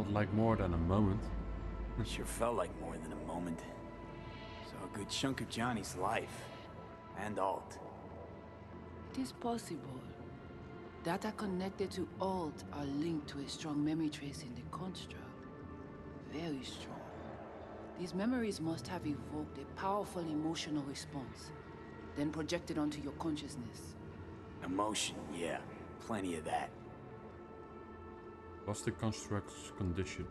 Felt like more than a moment. Sure felt like more than a moment. Saw a good chunk of Johnny's life. And Alt. It is possible. Data connected to Alt are linked to a strong memory trace in the construct. Very strong. These memories must have evoked a powerful emotional response, then projected onto your consciousness. Emotion, yeah. Plenty of that. What's the construct's condition?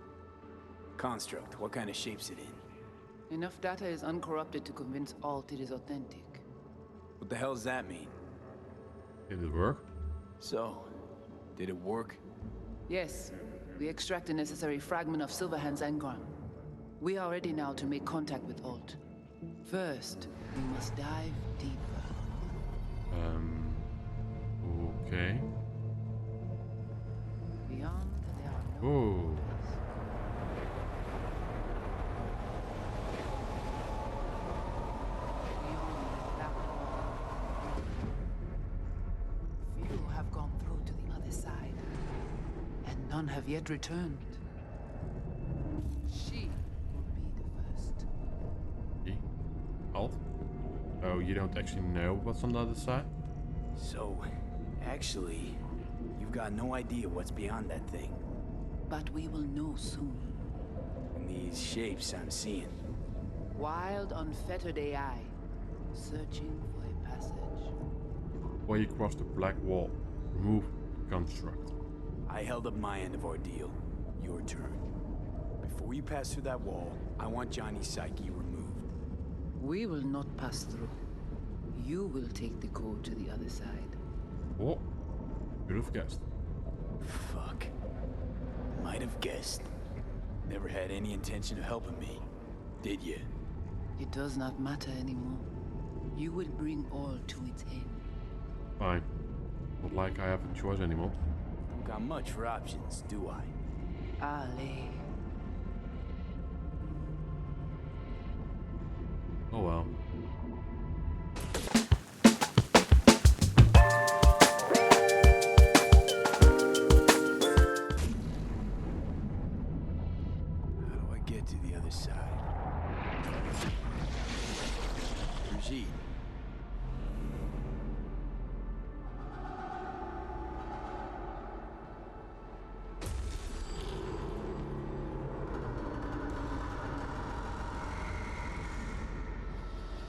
Construct, what kind of shape's it in? Enough data is uncorrupted to convince Alt it is authentic. What the hell does that mean? Did it work? So, did it work? Yes, we extract the necessary fragment of Silverhand's engram. We are ready now to make contact with Alt. First, we must dive deeper. Okay. Beyond, there are no Oh. beyond the black wall. Few have gone through to the other side, and none have yet returned. She will be the first. E? Alt? Oh, you don't actually know what's on the other side? So, actually, you've got no idea what's beyond that thing. But we will know soon. And these shapes I'm seeing. Wild, unfettered AI, searching for a passage. Before you cross the black wall, remove the construct. I held up my end of our deal. Your turn. Before you pass through that wall, I want Johnny's psyche removed. We will not pass through. You will take the code to the other side. Oh, could have guessed. Fuck. Might have guessed. Never had any intention of helping me. Did you? It does not matter anymore. You will bring all to its end. Fine. Not like I have a choice anymore. Don't got much for options, do I? Allez. Oh well. How do I get to the other side? Brigitte.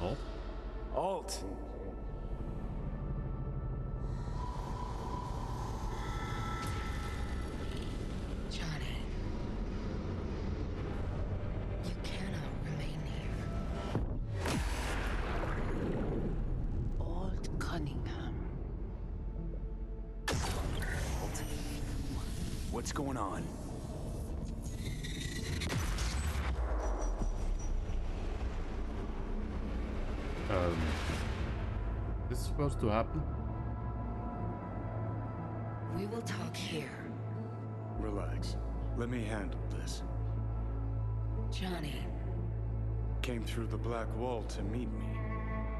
Alt? Alt! Johnny, you cannot remain here. Old Cunningham. Alt? What's going on? This is supposed to happen? We will talk here. Relax. Let me handle this. Johnny, Came through the black wall to meet me.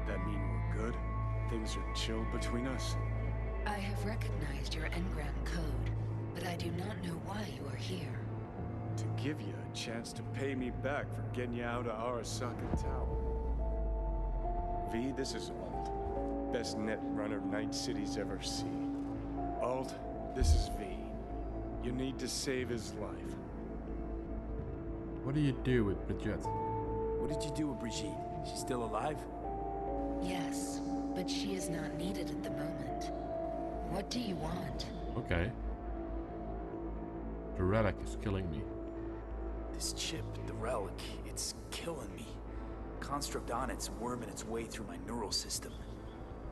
That mean we're good? Things are chill between us? I have recognized your engram code, but I do not know why you are here. To give you a chance to pay me back for getting you out of Arasaka Tower. V, this is Alt. Best netrunner Night City's ever seen. Alt, this is V. You need to save his life. What do you do with Brigitte? What did you do with Brigitte? She's still alive? Yes, but she is not needed at the moment. What do you want? Okay. The relic is killing me. This chip, the relic, it's killing me. Construct on it's worming its way through my neural system.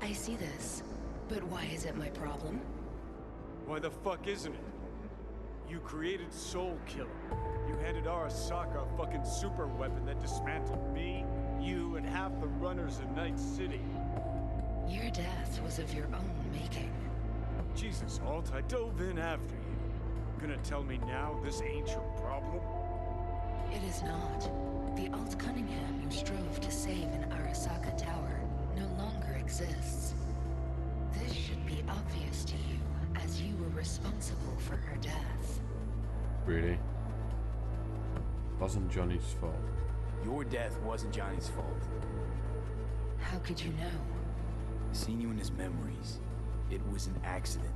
I see this, but why is it my problem? Why the fuck isn't it? You created Soul Killer. You handed Arasaka a fucking super weapon that dismantled me, you, and half the runners of Night City. Your death was of your own making. Jesus, Alt, I dove in after you. Gonna tell me now this ain't your problem? It is not. The Alt Cunningham you strove to save in Arasaka Tower no longer exists. This should be obvious to you, as you were responsible for her death. Really? wasn't Johnny's fault. Your death wasn't Johnny's fault. How could you know? I've seen you in his memories. It was an accident.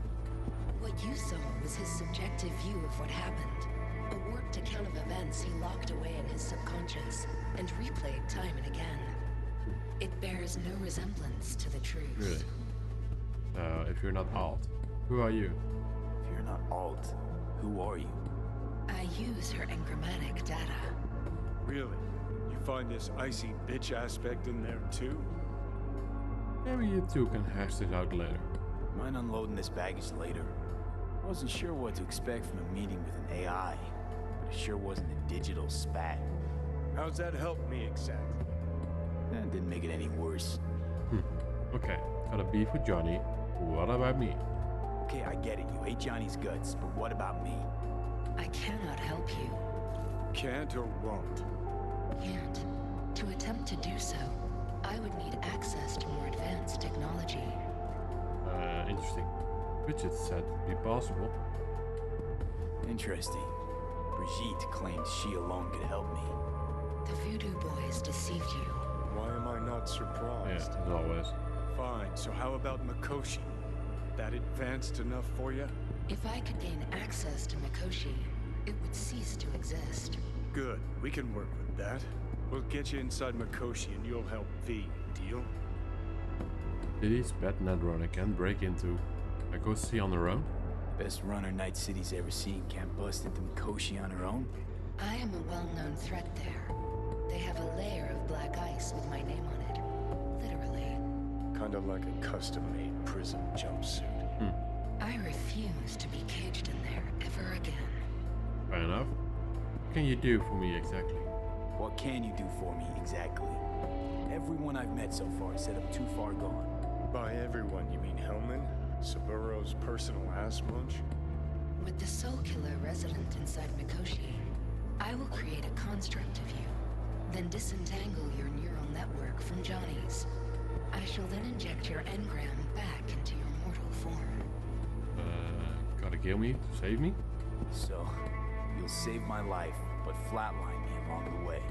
What you saw was his subjective view of what happened. A warped account of events he locked away in his subconscious and replayed time and again. It bears no resemblance to the truth. Really? If you're not Alt, who are you? If you're not Alt, who are you? I use her engrammatic data. Really? You find this icy bitch aspect in there too? Maybe you two can hash this out later. Mind unloading this baggage later? I wasn't sure what to expect from a meeting with an AI, but it sure wasn't a digital spat. How's that help me exactly? That didn't make it any worse. Okay, got a beef with Johnny. What about me? Okay, I get it. You hate Johnny's guts, but what about me? I cannot help you. Can't or won't? Can't. To attempt to do so, I would need access to more advanced technology. Interesting. Brigitte said it'd be possible. Interesting. Brigitte claims she alone could help me. The Voodoo Boys deceived you. Why am I not surprised? Yeah, as always. Fine, so how about Mikoshi? That advanced enough for you? If I could gain access to Mikoshi, it would cease to exist. Good, we can work with that. We'll get you inside Mikoshi and you'll help V, deal? City's bad netrunner can break into Mikoshi on her own? Best runner Night City's ever seen can't bust into Mikoshi on her own? I am a well-known threat there. They have a layer of black ice with my name on it. Literally. Kinda like a custom-made prison jumpsuit. I refuse to be caged in there ever again. Fair enough. What can you do for me exactly? What can you do for me exactly? Everyone I've met so far said I'm too far gone. By everyone, you mean Hellman? Saburo's personal ass munch? With the soul killer resident inside Mikoshi, I will create a construct of you, then disentangle your neural network from Johnny's. I shall then inject your engram back into your mortal form. Gotta kill me to save me? So, you'll save my life, but flatline me along the way.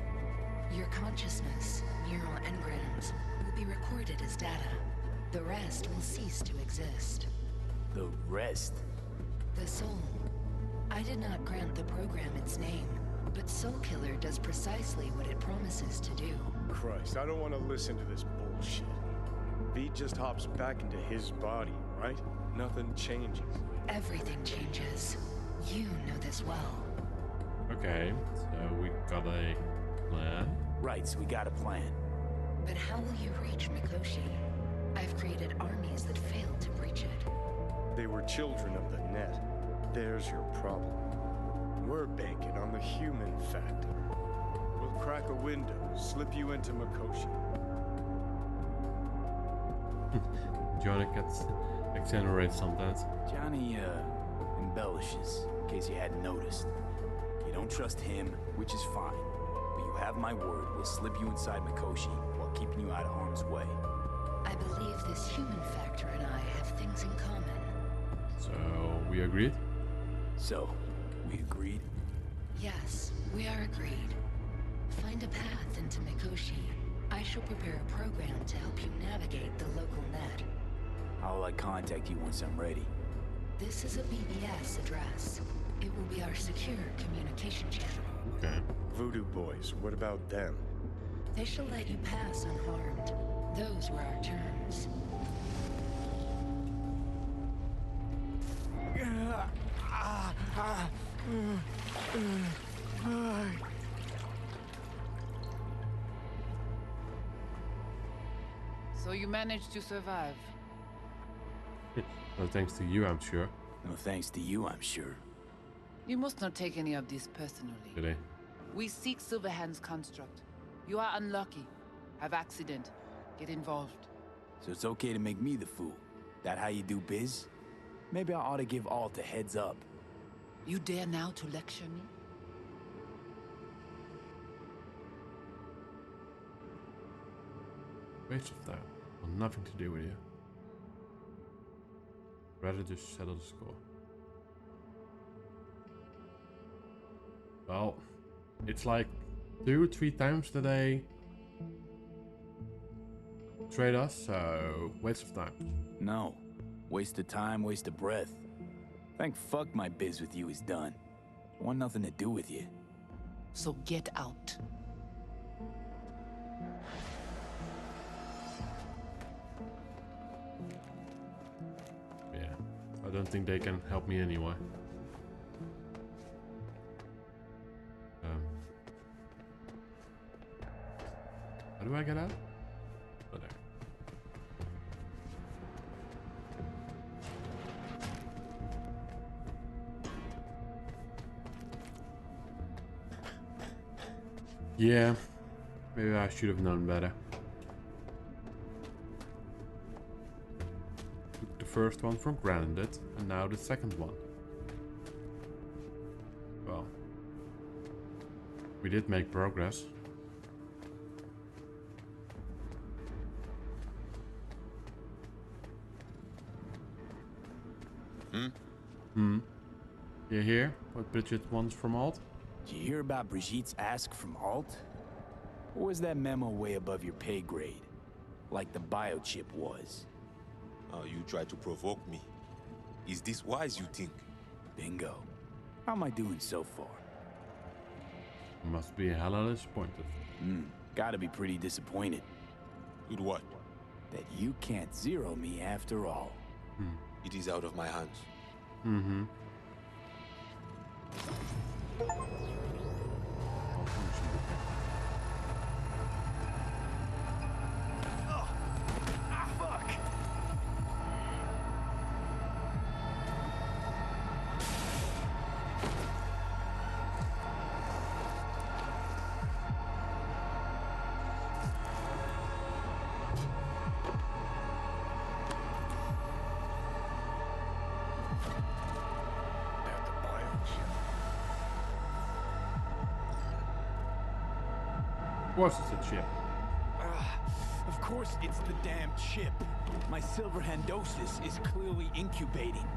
Your consciousness, neural engrams, will be recorded as data. The rest will cease to exist. The rest? The soul. I did not grant the program its name, but Soul Killer does precisely what it promises to do. Christ, I don't want to listen to this bullshit. V just hops back into his body, right? Nothing changes. Everything changes. You know this well. Okay, so we got a plan. Right, so we got a plan. But how will you reach Mikoshi? I've created armies that failed to breach it. They were children of the net. There's your problem. We're banking on the human factor. We'll crack a window, slip you into Mikoshi. Johnny gets accelerated sometimes. Johnny, embellishes, in case you hadn't noticed. You don't trust him, which is fine. But you have my word, we'll slip you inside Mikoshi while keeping you out of harm's way. I believe this human factor and I have things in common. So, we agreed? So, we agreed? Yes, we are agreed. Find a path into Mikoshi. I shall prepare a program to help you navigate the local net. I'll contact you once I'm ready. This is a BBS address. It will be our secure communication channel. Okay. Voodoo Boys, what about them? They shall let you pass unharmed. Those were our terms. So you managed to survive. No thanks to you, I'm sure. No thanks to you, I'm sure. You must not take any of this personally. Today. We seek Silverhand's construct. You are unlucky. Have accident. Get involved. So it's okay to make me the fool. That how you do biz? Maybe I ought to give Alt a heads up. You dare now to lecture me? Waste of time. Want nothing to do with you. Rather just settle the score. Well, It's like 2-3 times that they trade us, so waste of time. No. Waste of time, waste of breath. Thank fuck my biz with you is done. I want nothing to do with you. So get out. Yeah, I don't think they can help me anyway. How do I get out? Oh, there. Yeah, maybe I should have known better. Took the first one for granted, and now the second one. Well, we did make progress. You hear what Brigitte wants from Alt? Did you hear about Brigitte's ask from Alt? Or was that memo way above your pay grade? Like the biochip was? You try to provoke me. Is this wise, you think? Bingo. How am I doing so far? Must be hella disappointed. Gotta be pretty disappointed. With what? That you can't zero me after all. It is out of my hands. Mm-hmm. Fuck! Of course it's a chip. Of course it's the damn chip. My Silverhandosis is clearly incubating.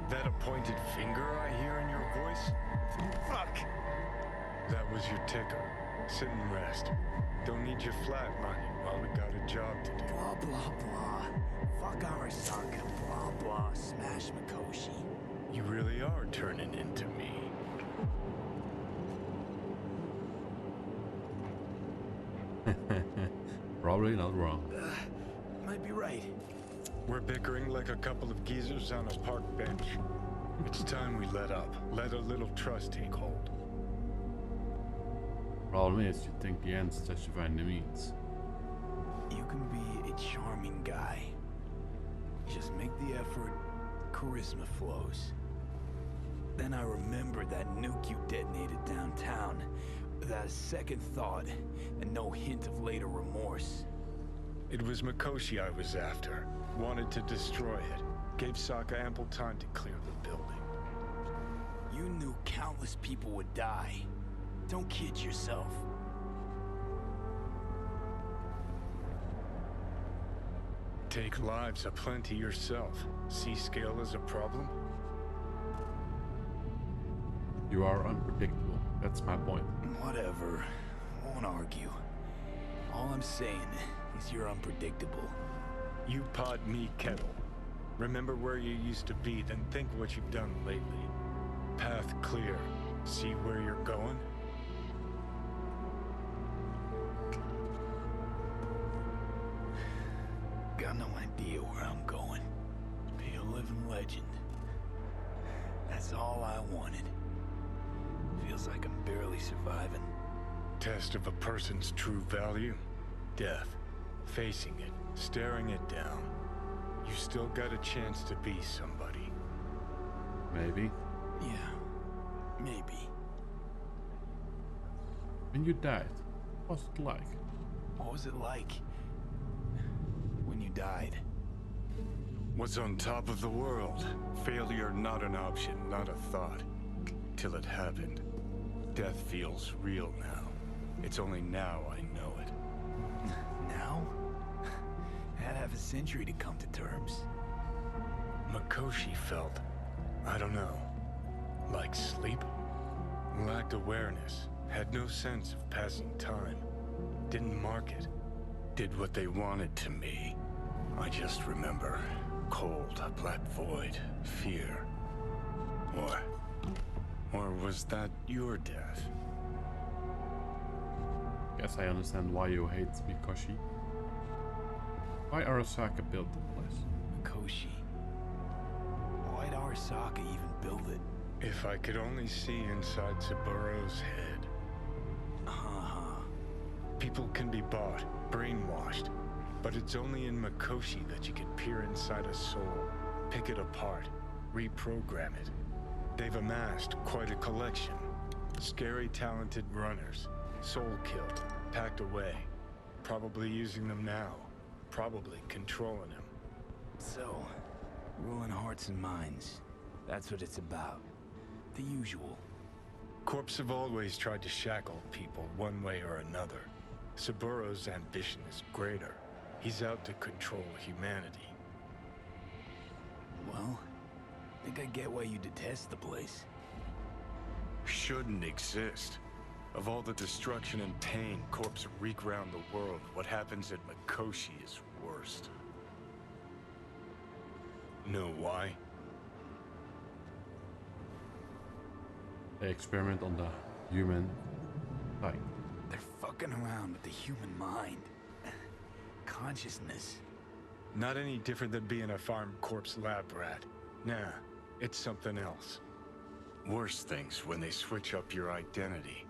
That a pointed finger I hear in your voice? Fuck! That was your ticker. Sit and rest. Don't need you flatlining while we got a job to do. Blah, blah, blah. Fuck Arasaka, blah, blah. Smash Mikoshi. You really are turning into me. Probably not wrong. Might be right. We're bickering like a couple of geezers on a park bench. It's time we let up. Let a little trust take hold. Problem is, you think the ends justify the means. You can be a charming guy. Just make the effort, charisma flows. Then I remembered that nuke you detonated downtown, without a second thought, and no hint of later remorse. It was Mikoshi I was after. Wanted to destroy it. Gave Sokka ample time to clear the building. You knew countless people would die. Don't kid yourself. Take lives aplenty yourself. See scale as a problem? You are unpredictable. That's my point. Whatever. Won't argue. All I'm saying is you're unpredictable. You pot me kettle. Remember where you used to be, then think what you've done lately. Path clear. See where you're going? Got no idea where I'm going. Be a living legend. That's all I wanted. Feels like I'm barely surviving. Test of a person's true value? Death. Facing it. Staring it down. You still got a chance to be somebody. Maybe. Yeah, maybe. When you died, what was it like? What was it like when you died? Was on top of the world. Failure not an option, not a thought. Till it happened. Death feels real now. It's only now I know it. Now? Had half a century to come to terms. Mikoshi felt, I don't know, like sleep? Lacked awareness, Had no sense of passing time. Didn't mark it. Did what they wanted to me. I just remember cold, a black void, fear. Or was that your death? Guess I understand why you hate Mikoshi. Why Arasaka built the place? Mikoshi. Why'd Arasaka even build it? If I could only see inside Saburo's head. People can be bought, brainwashed, but it's only in Mikoshi that you can peer inside a soul, pick it apart, reprogram it. They've amassed quite a collection. Scary, talented runners, soul-killed, packed away. Probably using them now, probably controlling them. So, ruling hearts and minds. That's what it's about. The usual. Corps have always tried to shackle people one way or another. Saburo's ambition is greater. He's out to control humanity. Well, I think I get why you detest the place. Shouldn't exist. Of all the destruction and pain Corps wreak round the world, what happens at Mikoshi is worst. Know why? They experiment on the human psyche. They're fucking around with the human mind. Consciousness. Not any different than being a farm corpse lab rat. Nah, it's something else. Worse things when they switch up your identity,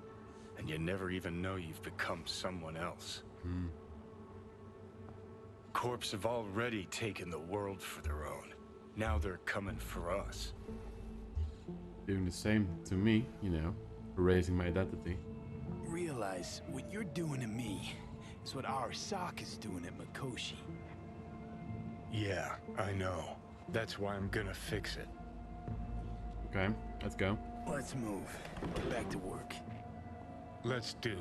and you never even know you've become someone else. Corps have already taken the world for their own. Now they're coming for us. Doing the same to me, you know, erasing my identity. Realize what you're doing to me is what Arasaka's doing at Mikoshi. Yeah, I know. That's why I'm gonna fix it. Okay, let's go. Let's move. Back to work. Let's do.